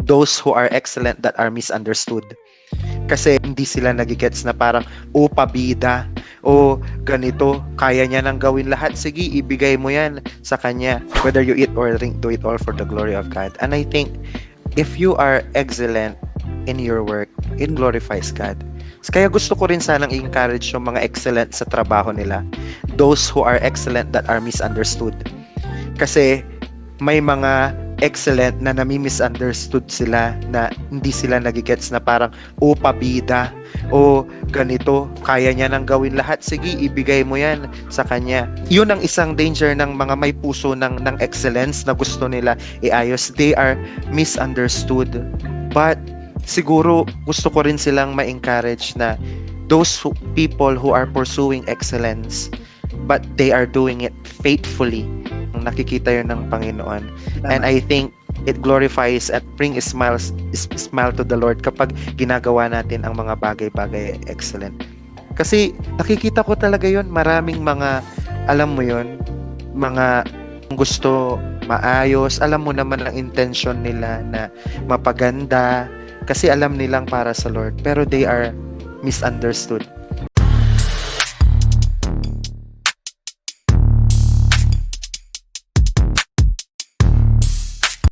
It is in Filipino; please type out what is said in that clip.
those who are excellent that are misunderstood. Kasi hindi sila nagigets na parang, pabida, ganito, kaya niya nang gawin lahat, sige, ibigay mo yan sa kanya, whether you eat or drink, do it all for the glory of God. And I think, if you are excellent in your work, it glorifies God. Kaya gusto ko rin sanang i-encourage yung mga excellent sa trabaho nila, those who are excellent that are misunderstood. Kasi may mga excellent na nami-misunderstood sila, na hindi sila nagigets na parang, pabida, ganito, kaya niya nang gawin lahat, sige, ibigay mo yan sa kanya. Yun ang isang danger ng mga may puso ng excellence na gusto nila iayos. They are misunderstood. But siguro gusto ko rin silang ma-encourage na those people who are pursuing excellence, but they are doing it faithfully, nakikita yun ng Panginoon. And I think it glorifies at bring a smile to the Lord kapag ginagawa natin ang mga bagay-bagay excellent. Kasi nakikita ko talaga yun, maraming mga, alam mo yun, mga gusto maayos, alam mo naman ang intention nila na mapaganda, kasi alam nilang para sa Lord, pero they are misunderstood.